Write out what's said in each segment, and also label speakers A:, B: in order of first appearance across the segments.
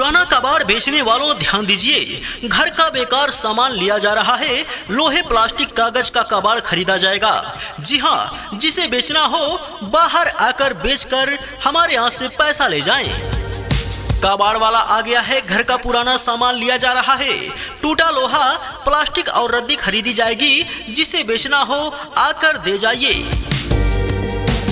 A: पुराना कबाड़ बेचने वालों ध्यान दीजिए, घर का बेकार सामान लिया जा रहा है। लोहे प्लास्टिक कागज का कबाड़ खरीदा जाएगा। जी हाँ, जिसे बेचना हो बाहर आकर बेचकर हमारे यहाँ से पैसा ले जाएं। कबाड़ वाला आ गया है, घर का पुराना सामान लिया जा रहा है। टूटा लोहा, प्लास्टिक और रद्दी खरीदी जाएगी। जिसे बेचना हो आकर दे जाइए।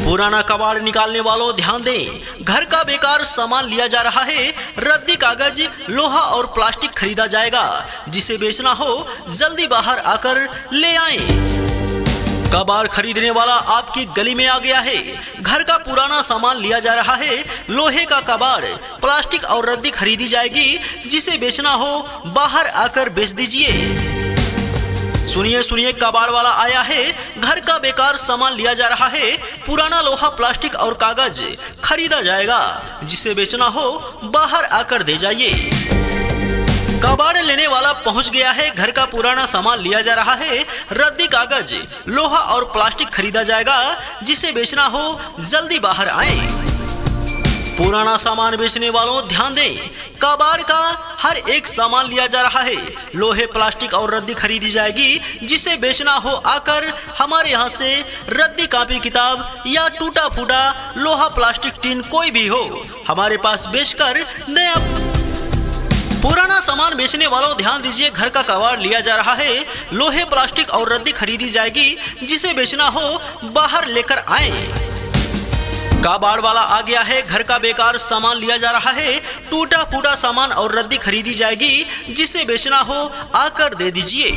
A: पुराना कबाड़ निकालने वालों ध्यान दें, घर का बेकार सामान लिया जा रहा है। रद्दी कागज, लोहा और प्लास्टिक खरीदा जाएगा। जिसे बेचना हो जल्दी बाहर आकर ले आएं। कबाड़ खरीदने वाला आपकी गली में आ गया है। घर का पुराना सामान लिया जा रहा है। लोहे का कबाड़, प्लास्टिक और रद्दी खरीदी जाएगी। जिसे बेचना हो बाहर आकर बेच दीजिए। सुनिए सुनिए, कबाड़ वाला आया है। घर का बेकार सामान लिया जा रहा है। पुराना लोहा, प्लास्टिक और कागज खरीदा जाएगा। जिसे बेचना हो बाहर आकर दे जाइए। कबाड़ लेने वाला पहुंच गया है। घर का पुराना सामान लिया जा रहा है। रद्दी कागज, लोहा और प्लास्टिक खरीदा जाएगा। जिसे बेचना हो जल्दी बाहर आए। पुराना सामान बेचने वालों ध्यान दें, कबाड़ का हर एक सामान लिया जा रहा है। लोहे, प्लास्टिक और रद्दी खरीदी जाएगी। जिसे बेचना हो आकर हमारे यहाँ से रद्दी, कॉपी, किताब या टूटा फूटा लोहा, प्लास्टिक, टीन कोई भी हो हमारे पास बेचकर नया। पुराना सामान बेचने वालों ध्यान दीजिए, घर का कबाड़ लिया जा रहा है। लोहे, प्लास्टिक और रद्दी खरीदी जाएगी। जिसे बेचना हो बाहर लेकर आए। कबाड़ वाला आ गया है। घर का बेकार सामान लिया जा रहा है। टूटा फूटा सामान और रद्दी खरीदी जाएगी। जिसे बेचना हो आकर दे दीजिए।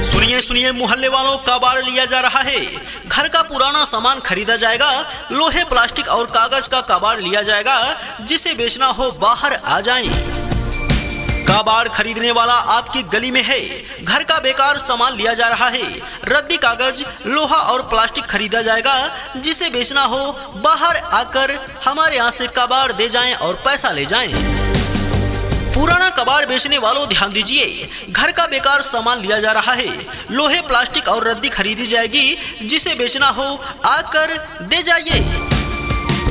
A: सुनिए सुनिए मोहल्ले वालों, कबाड़ लिया जा रहा है। घर का पुराना सामान खरीदा जाएगा। लोहे, प्लास्टिक और कागज का कबाड़ लिया जाएगा। जिसे बेचना हो बाहर आ जाएं। कबाड़ खरीदने वाला आपकी गली में है। घर का बेकार सामान लिया जा रहा है। रद्दी कागज, लोहा और प्लास्टिक खरीदा जाएगा। जिसे बेचना हो बाहर आकर हमारे यहाँ से कबाड़ दे जाएं और पैसा ले जाएं। पुराना कबाड़ बेचने वालों ध्यान दीजिए, घर का बेकार सामान लिया जा रहा है। लोहे, प्लास्टिक और रद्दी खरीदी जाएगी। जिसे बेचना हो आकर दे जाइए।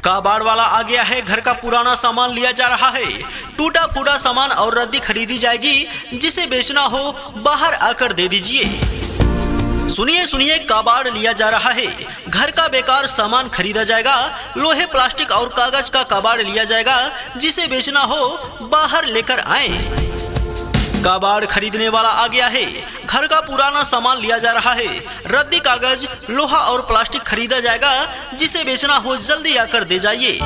A: कबाड़ वाला आ गया है। घर का पुराना सामान लिया जा रहा है। टूटा फूटा सामान और रद्दी खरीदी जाएगी। जिसे बेचना हो बाहर आकर दे दीजिए। सुनिए सुनिए, कबाड़ लिया जा रहा है। घर का बेकार सामान खरीदा जाएगा। लोहे, प्लास्टिक और कागज का कबाड़ लिया जाएगा। जिसे बेचना हो बाहर लेकर आए। कबाड़ खरीदने वाला आ गया है। घर का पुराना सामान लिया जा रहा है। रद्दी कागज, लोहा और प्लास्टिक खरीदा जाएगा। जिसे बेचना हो जल्दी आकर दे जाइए।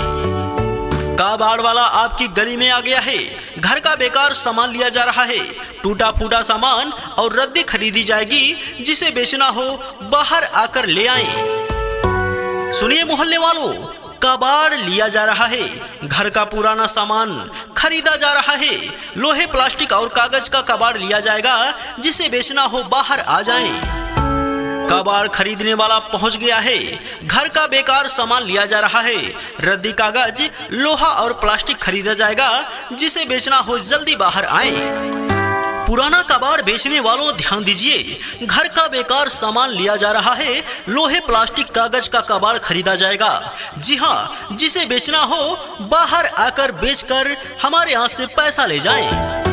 A: कबाड़ वाला आपकी गली में आ गया है। घर का बेकार सामान लिया जा रहा है। टूटा फूटा सामान और रद्दी खरीदी जाएगी। जिसे बेचना हो बाहर आकर ले आए। सुनिए मोहल्ले वालों, कबाड़ लिया जा रहा है। घर का पुराना सामान खरीदा जा रहा है। लोहे, प्लास्टिक और कागज का कबाड़ लिया जाएगा। जिसे बेचना हो बाहर आ जाएं। कबाड़ खरीदने वाला पहुंच गया है। घर का बेकार सामान लिया जा रहा है। रद्दी कागज, लोहा और प्लास्टिक खरीदा जाएगा। जिसे बेचना हो जल्दी बाहर आए। पुराना कबाड़ बेचने वालों ध्यान दीजिए, घर का बेकार सामान लिया जा रहा है। लोहे, प्लास्टिक, कागज का कबाड़ खरीदा जाएगा। जी हाँ, जिसे बेचना हो बाहर आकर बेचकर हमारे यहाँ से पैसा ले जाएं।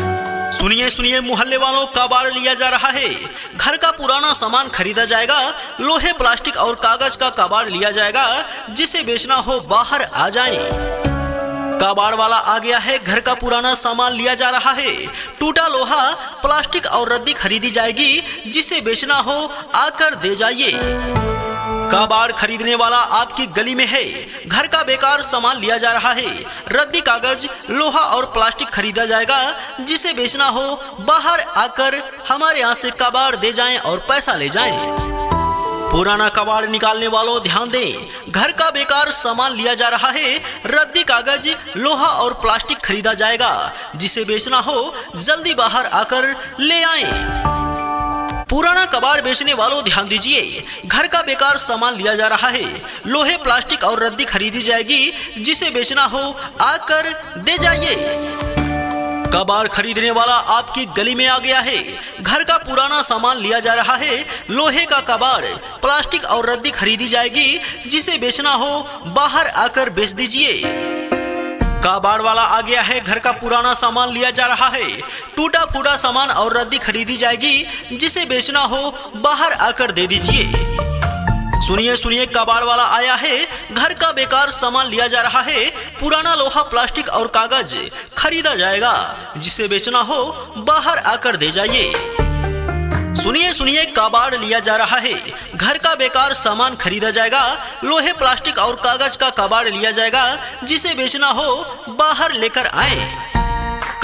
A: सुनिए सुनिए मोहल्ले वालों, कबाड़ लिया जा रहा है। घर का पुराना सामान खरीदा जाएगा। लोहे, प्लास्टिक और कागज का कबाड़ लिया जाएगा। जिसे बेचना हो बाहर आ जाएं। कबाड़ वाला आ गया है। घर का पुराना सामान लिया जा रहा है। टूटा लोहा, प्लास्टिक और रद्दी खरीदी जाएगी। जिसे बेचना हो आकर दे जाइए। कबाड़ खरीदने वाला आपकी गली में है। घर का बेकार सामान लिया जा रहा है। रद्दी कागज, लोहा और प्लास्टिक खरीदा जाएगा। जिसे बेचना हो बाहर आकर हमारे यहाँ से कबाड़ दे जाएं और पैसा ले जाएं। पुराना कबाड़ निकालने वालों ध्यान दें, घर का बेकार सामान लिया जा रहा है। रद्दी कागज, लोहा और प्लास्टिक खरीदा जाएगा। जिसे बेचना हो जल्दी बाहर आकर ले आएं। पुराना कबाड़ बेचने वालों ध्यान दीजिए, घर का बेकार सामान लिया जा रहा है। लोहे, प्लास्टिक और रद्दी खरीदी जाएगी। जिसे बेचना हो आकर दे जाइए। कबाड़ खरीदने वाला आपकी गली में आ गया है। घर का पुराना सामान लिया जा रहा है। लोहे का कबाड़, प्लास्टिक और रद्दी खरीदी जाएगी। जिसे बेचना हो बाहर आकर बेच दीजिए। काबाड़ वाला आ गया है, घर का पुराना सामान लिया जा रहा है। टूटा फूटा सामान और रद्दी खरीदी जाएगी, जिसे बेचना हो बाहर आकर दे दीजिए। सुनिए सुनिए, कबाड़ वाला आया है, घर का बेकार सामान लिया जा रहा है। पुराना लोहा, प्लास्टिक और कागज खरीदा जाएगा, जिसे बेचना हो बाहर आकर दे जाइए। सुनिए सुनिए, कबाड़ लिया जा रहा है, घर का बेकार सामान खरीदा जाएगा। लोहे, प्लास्टिक और कागज का कबाड़ लिया जाएगा, जिसे बेचना हो बाहर लेकर आए।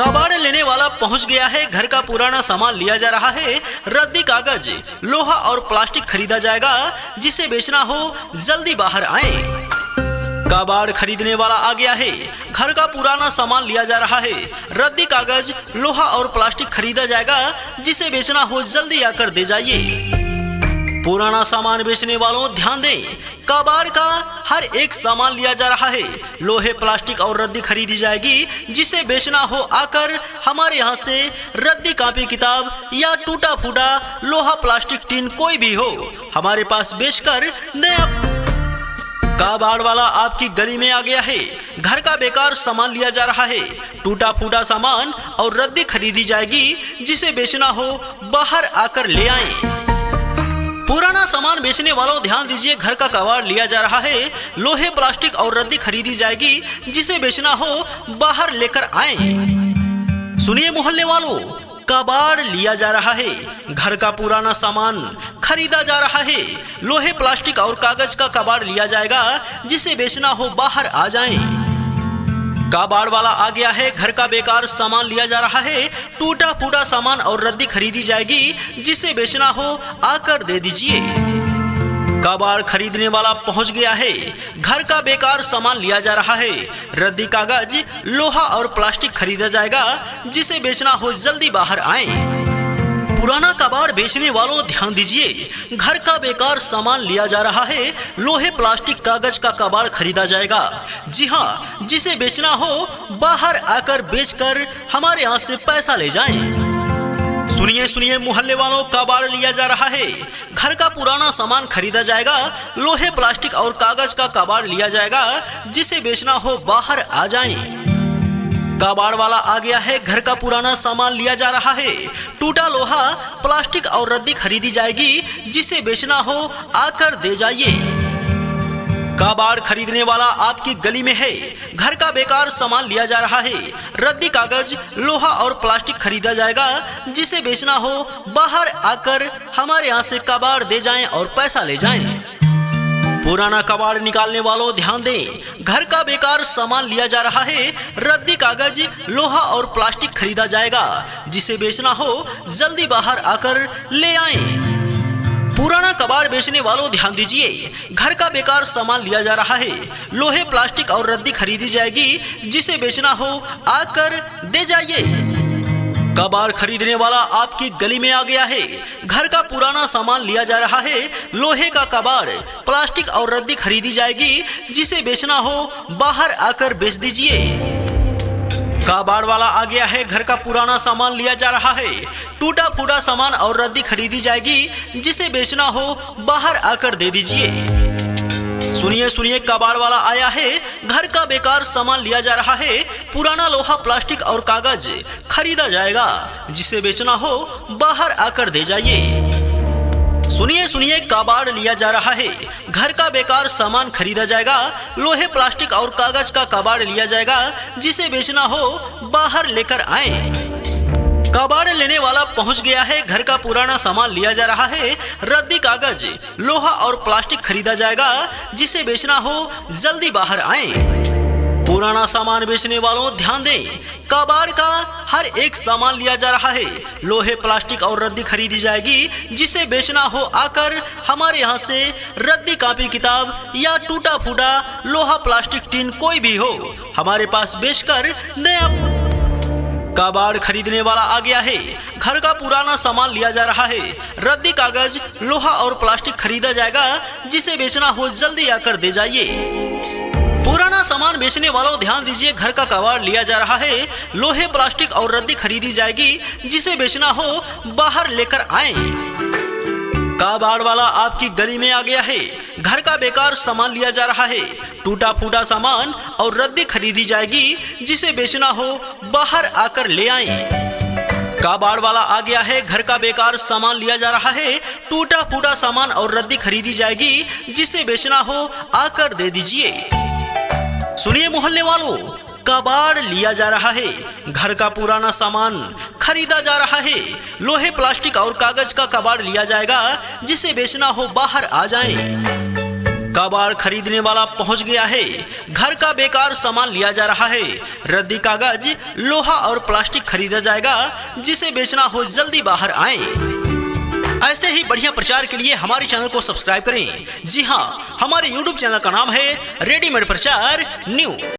A: कबाड़ लेने वाला पहुंच गया है, घर का पुराना सामान लिया जा रहा है। रद्दी, कागज, लोहा और प्लास्टिक खरीदा जाएगा, जिसे बेचना हो जल्दी बाहर आए। कबाड़ खरीदने वाला आ गया है, घर का पुराना सामान लिया जा रहा है। रद्दी, कागज, लोहा और प्लास्टिक खरीदा जाएगा, जिसे बेचना हो जल्दी आकर दे जाइए। पुराना सामान बेचने वालों ध्यान दें, कबाड़ का हर एक सामान लिया जा रहा है। लोहे, प्लास्टिक और रद्दी खरीदी जाएगी, जिसे बेचना हो आकर हमारे यहाँ से रद्दी, कॉपी, किताब या टूटा फूटा लोहा, प्लास्टिक, टीन कोई भी हो, हमारे पास बेचकर नया। कबाड़ वाला आपकी गली में आ गया है, घर का बेकार सामान लिया जा रहा है। टूटा फूटा सामान और रद्दी खरीदी जाएगी, जिसे बेचना हो बाहर आकर ले आए। पुराना सामान बेचने वालों ध्यान दीजिए, घर का कबाड़ लिया जा रहा है। लोहे, प्लास्टिक और रद्दी खरीदी जाएगी, जिसे बेचना हो बाहर लेकर आए। सुनिए मोहल्ले वालों, कबाड़ लिया जा रहा है, घर का पुराना सामान खरीदा जा रहा है। लोहे, प्लास्टिक और कागज का कबाड़ लिया जाएगा, जिसे बेचना हो बाहर आ जाए। कबाड़ वाला आ गया है, घर का बेकार सामान लिया जा रहा है। टूटा फूटा सामान और रद्दी खरीदी जाएगी, जिसे बेचना हो आकर दे दीजिए। कबाड़ खरीदने वाला पहुंच गया है, घर का बेकार सामान लिया जा रहा है। रद्दी, कागज, लोहा और प्लास्टिक खरीदा जाएगा, जिसे बेचना हो जल्दी बाहर आए। पुराना कबाड़ बेचने वालों ध्यान दीजिए, घर का बेकार सामान लिया जा रहा है। लोहे, प्लास्टिक, कागज का कबाड़ खरीदा जाएगा, जी हाँ, जिसे बेचना हो बाहर आकर बेचकर हमारे यहाँ से पैसा ले जाएं। सुनिए सुनिए मोहल्ले वालों, कबाड़ लिया जा रहा है, घर का पुराना सामान खरीदा जाएगा। लोहे, प्लास्टिक और कागज का कबाड़ लिया जाएगा, जिसे बेचना हो बाहर आ जाएं। कबाड़ वाला आ गया है, घर का पुराना सामान लिया जा रहा है। टूटा लोहा, प्लास्टिक और रद्दी खरीदी जाएगी, जिसे बेचना हो आकर दे जाइए। कबाड़ खरीदने वाला आपकी गली में है, घर का बेकार सामान लिया जा रहा है। रद्दी, कागज, लोहा और प्लास्टिक खरीदा जाएगा, जिसे बेचना हो बाहर आकर हमारे यहाँ से कबाड़ दे जाएं और पैसा ले जाएं। पुराना कबाड़ निकालने वालों ध्यान दें, घर का बेकार सामान लिया जा रहा है। रद्दी, कागज, लोहा और प्लास्टिक खरीदा जाएगा, जिसे बेचना हो जल्दी बाहर आकर ले आएं। पुराना कबाड़ बेचने वालों ध्यान दीजिए, घर का बेकार सामान लिया जा रहा है। लोहे, प्लास्टिक और रद्दी खरीदी जाएगी, जिसे बेचना हो आकर दे जाइए। कबाड़ खरीदने वाला आपकी गली में आ गया है, घर का पुराना सामान लिया जा रहा है। लोहे का कबाड़, प्लास्टिक और रद्दी खरीदी जाएगी, जिसे बेचना हो बाहर आकर बेच दीजिए। कबाड़ वाला आ गया है, घर का पुराना सामान लिया जा रहा है। टूटा फूटा सामान और रद्दी खरीदी जाएगी, जिसे बेचना हो बाहर आकर दे दीजिए। सुनिए सुनिए, कबाड़ वाला आया है, घर का बेकार सामान लिया जा रहा है। पुराना लोहा, प्लास्टिक और कागज खरीदा जाएगा, जिसे बेचना हो बाहर आकर दे जाइए। सुनिए सुनिए, कबाड़ लिया जा रहा है, घर का बेकार सामान खरीदा जाएगा। लोहे, प्लास्टिक और कागज का कबाड़ लिया जाएगा, जिसे बेचना हो बाहर लेकर आए। कबाड़ लेने वाला पहुंच गया है, घर का पुराना सामान लिया जा रहा है। रद्दी, कागज, लोहा और प्लास्टिक खरीदा जाएगा, जिसे बेचना हो जल्दी बाहर आए। पुराना सामान बेचने वालों ध्यान दें, कबाड़ का हर एक सामान लिया जा रहा है। लोहे, प्लास्टिक और रद्दी खरीदी जाएगी, जिसे बेचना हो आकर हमारे यहाँ से रद्दी, कॉपी, किताब या टूटा फूटा लोहा, प्लास्टिक, टीन कोई भी हो, हमारे पास बेचकर नया। कबाड़ खरीदने वाला आ गया है, घर का पुराना सामान लिया जा रहा है। रद्दी, कागज, लोहा और प्लास्टिक खरीदा जाएगा, जिसे बेचना हो जल्दी आकर दे जाइए। पुराना सामान बेचने वालों ध्यान दीजिए, घर का कबाड़ लिया जा रहा है। लोहे, प्लास्टिक और रद्दी खरीदी जाएगी, जिसे बेचना हो बाहर लेकर आए। कबाड़ वाला आपकी गली में आ गया है, घर का बेकार सामान लिया जा रहा है। टूटा फूटा सामान और रद्दी खरीदी जाएगी, जिसे बेचना हो बाहर आकर ले आएं। काबाड़ वाला आ गया है, घर का बेकार सामान लिया जा रहा है। टूटा फूटा सामान और रद्दी खरीदी जाएगी, जिसे बेचना हो आकर दे दीजिए। सुनिए मोहल्ले वालों, कबाड़ लिया जा रहा है, घर का पुराना सामान खरीदा जा रहा है। लोहे, प्लास्टिक और कागज का कबाड़ लिया जाएगा, जिसे बेचना हो बाहर आ जाएं। कबाड़ खरीदने वाला पहुंच गया है, घर का बेकार सामान लिया जा रहा है। रद्दी, कागज, लोहा और प्लास्टिक खरीदा जाएगा, जिसे बेचना हो जल्दी बाहर आए। ऐसे ही बढ़िया प्रचार के लिए हमारे चैनल को सब्सक्राइब करें। जी हाँ, हमारे YouTube चैनल का नाम है रेडीमेड प्रचार न्यू।